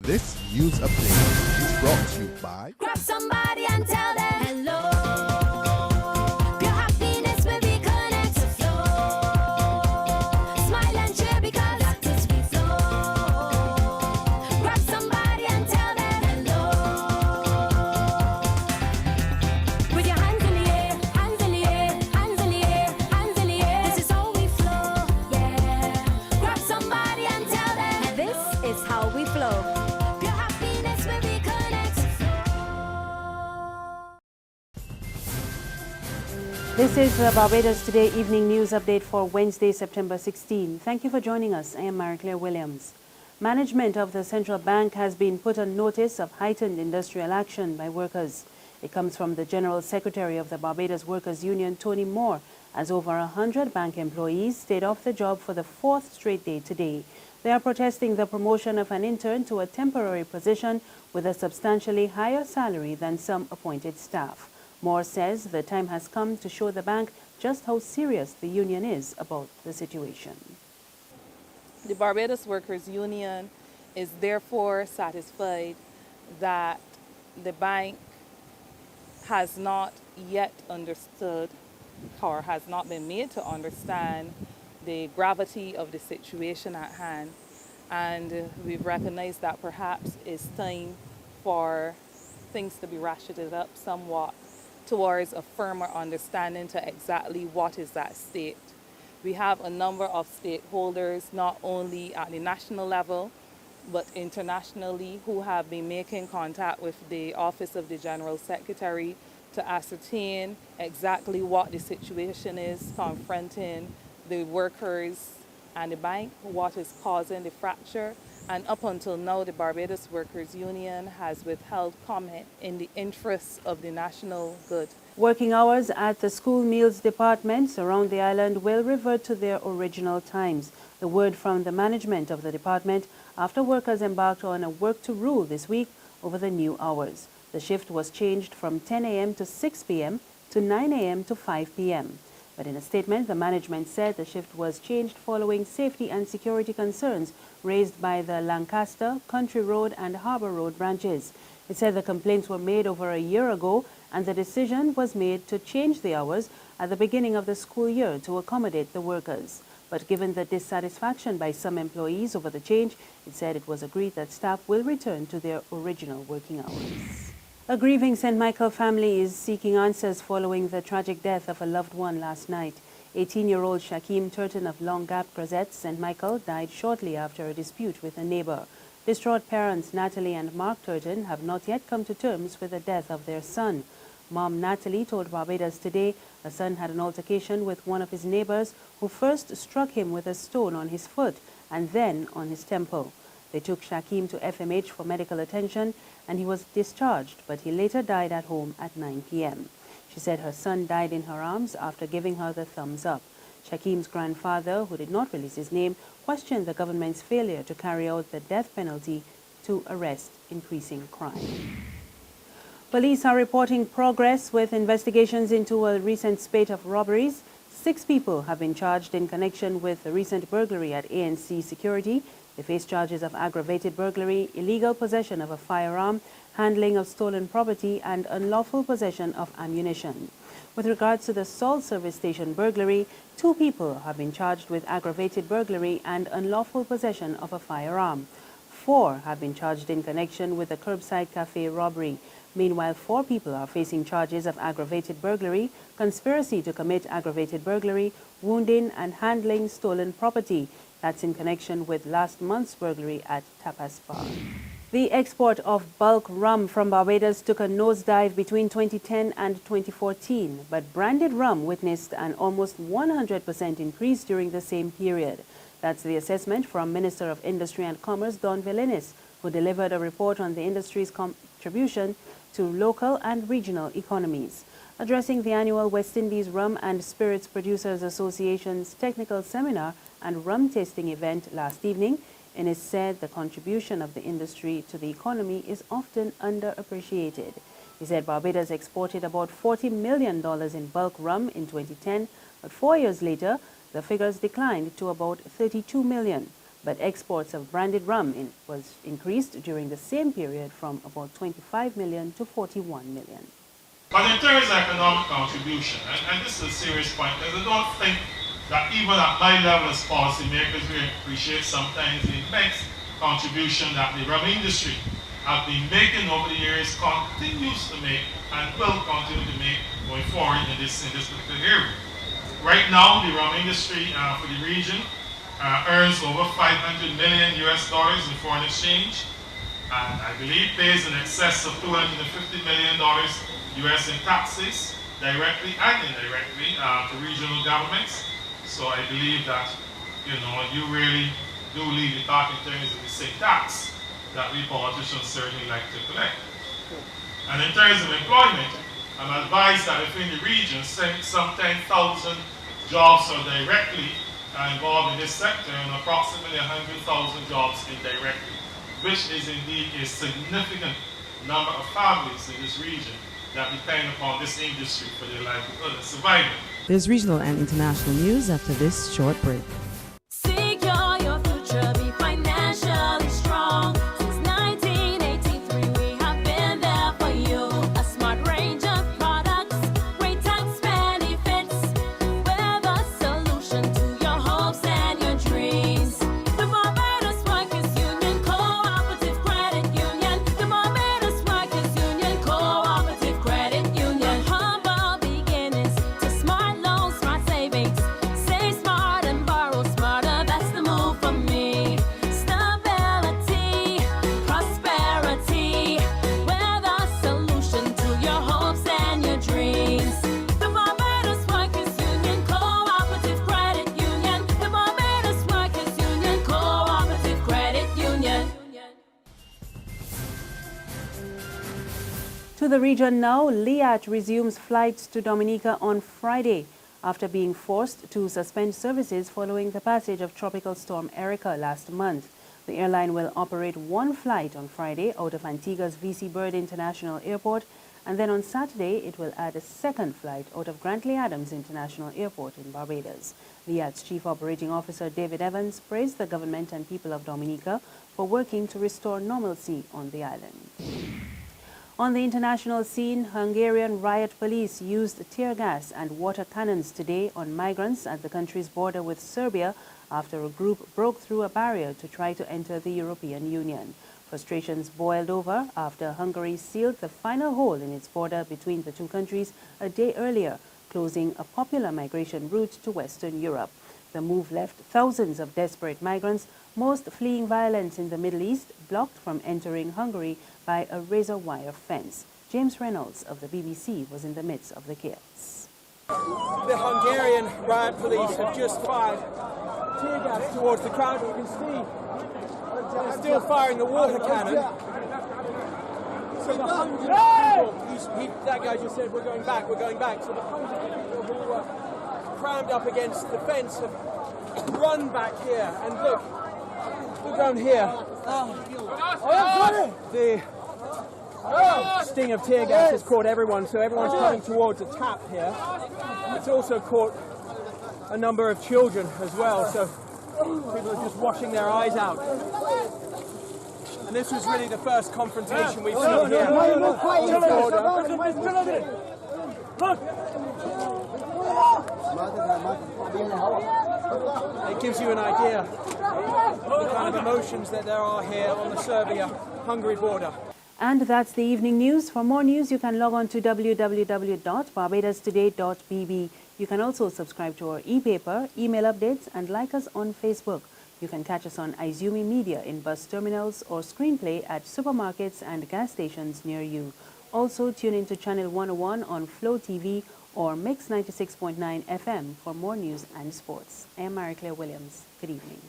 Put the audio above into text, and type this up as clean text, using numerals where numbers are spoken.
This news update is brought to you by Grab somebody and tell them hello. Pure happiness will be connect to flow. Smile and cheer because that is we flow. Grab somebody and tell them hello. With your hands in the air, hands in the air, hands in the air, hands in the air. This is how we flow, yeah. Grab somebody and tell them this is how we flow. Pure happiness will be connect to flow. This is the Barbados Today evening news update for Wednesday, September 16. Thank you for joining us. I am Marie-Claire Williams. Management of the central bank has been put on notice of heightened industrial action by workers. It comes from the General Secretary of the Barbados Workers Union, Tony Moore, as over 100 bank employees stayed off the job for the fourth straight day today. They are protesting the promotion of an intern to a temporary position with a substantially higher salary than some appointed staff. Moore says the time has come to show the bank just how serious the union is about the situation. The Barbados Workers Union is therefore satisfied that the bank has not yet understood or has not been made to understand the gravity of the situation at hand. And we've recognized that perhaps it's time for things to be ratcheted up somewhat towards a firmer understanding to exactly what is at stake. We have a number of stakeholders, not only at the national level, but internationally, who have been making contact with the Office of the General Secretary to ascertain exactly what the situation is confronting the workers and the bank, what is causing the fracture. And up until now, the Barbados Workers Union has withheld comment in the interests of the national good. Working hours at the school meals departments around the island will revert to their original times. The word from the management of the department after workers embarked on a work to rule this week over the new hours. The shift was changed from 10 a.m. to 6 p.m. to 9 a.m. to 5 p.m. But in a statement, the management said the shift was changed following safety and security concerns raised by the Lancaster, Country Road and Harbour Road branches. It said the complaints were made over a year ago and the decision was made to change the hours at the beginning of the school year to accommodate the workers. But given the dissatisfaction by some employees over the change, it said it was agreed that staff will return to their original working hours. A grieving St. Michael family is seeking answers following the tragic death of a loved one last night. 18-year-old Shakim Turton of Long Gap, Crozet, St. Michael, died shortly after a dispute with a neighbor. Distraught parents Natalie and Mark Turton have not yet come to terms with the death of their son. Mom Natalie told Barbados Today her son had an altercation with one of his neighbors who first struck him with a stone on his foot and then on his temple. They took Shakim to FMH for medical attention and he was discharged, but he later died at home at 9 p.m. She said her son died in her arms after giving her the thumbs up. Shakim's grandfather, who did not release his name, questioned the government's failure to carry out the death penalty to arrest increasing crime. Police are reporting progress with investigations into a recent spate of robberies. 6 people have been charged in connection with the recent burglary at ANC Security. They face charges of aggravated burglary, illegal possession of a firearm, handling of stolen property, and unlawful possession of ammunition. With regards to the Salt Service Station burglary, 2 people have been charged with aggravated burglary and unlawful possession of a firearm. 4 have been charged in connection with the Curbside Cafe robbery. Meanwhile, 4 people are facing charges of aggravated burglary, conspiracy to commit aggravated burglary, wounding, and handling stolen property. That's in connection with last month's burglary at Tapas Bar. The export of bulk rum from Barbados took a nosedive between 2010 and 2014, but branded rum witnessed an almost 100% increase during the same period. That's the assessment from Minister of Industry and Commerce, Don Velinis, who delivered a report on the industry's contribution to local and regional economies. Addressing the annual West Indies Rum and Spirits Producers Association's technical seminar and rum tasting event last evening, Innes said the contribution of the industry to the economy is often underappreciated. He said Barbados exported about $40 million in bulk rum in 2010, but 4 years later, the figures declined to about $32 million. but exports of branded rum was increased during the same period from about 25 million to 41 million. But in terms of economic contribution, and this is a serious point, because I don't think that even at my level as policymakers, we appreciate sometimes the immense contribution that the rum industry have been making over the years, continues to make, and will continue to make going forward in this particular area. Right now, the rum industry for the region earns over $500 million in foreign exchange, and I believe pays in excess of $250 million in taxes, directly and indirectly, to regional governments. So I believe that, you really do lead the thought in terms of the same tax that we politicians certainly like to collect. And in terms of employment, I'm advised that within the region, some 10,000 jobs are directly involved in this sector and approximately 100,000 jobs indirectly, which is indeed a significant number of families in this region that depend upon this industry for their livelihood and survival. There's regional and international news after this short break. Secure your future, be financially strong. Since 1983, we have been there for you. A smart range of products, great tax benefits. We're the solution to your hopes and your dreams. The Barbados Workers Union Cooperative Credit Union. The Barbados Workers Union Cooperative Credit Union. Humble beginnings to smart loans, smart savings. Save smart and borrow smarter. That's the move for me. Stability, prosperity. We're the solution to your hopes and your dreams. The Barbados Workers Union Cooperative Credit Union. The Barbados Workers Union Cooperative Credit Union. To the region now, Liat resumes flights to Dominica on Friday after being forced to suspend services following the passage of Tropical Storm Erica last month. The airline will operate one flight on Friday out of Antigua's VC Bird International Airport, and then on Saturday it will add a second flight out of Grantley Adams International Airport in Barbados. Liat's Chief Operating Officer David Evans praised the government and people of Dominica for working to restore normalcy on the island. On the international scene, Hungarian riot police used tear gas and water cannons today on migrants at the country's border with Serbia after a group broke through a barrier to try to enter the European Union. Frustrations boiled over after Hungary sealed the final hole in its border between the two countries a day earlier, closing a popular migration route to Western Europe. The move left thousands of desperate migrants, most fleeing violence in the Middle East, blocked from entering Hungary by a razor wire fence. James Reynolds of the BBC was in the midst of the chaos. The Hungarian riot police have just fired tear gas towards the crowd. You can see they're still firing the water cannon. So the hundreds of people, that guy just said, we're going back, we're going back. So the hundreds of people who were crammed up against the fence have run back here. And look down here. The sting of tear gas has caught everyone, so everyone's coming towards a tap here. It's also caught a number of children as well, so people are just washing their eyes out. And this was really the first confrontation we've seen here on the border. It gives you an idea of the kind of emotions that there are here on the Serbia-Hungary border. And that's the evening news. For more news, you can log on to www.barbadostoday.bb. You can also subscribe to our e-paper, email updates, and like us on Facebook. You can catch us on Izumi Media in bus terminals or screenplay at supermarkets and gas stations near you. Also, tune into Channel 101 on Flow TV or Mix 96.9 FM for more news and sports. I am Mary Claire Williams. Good evening.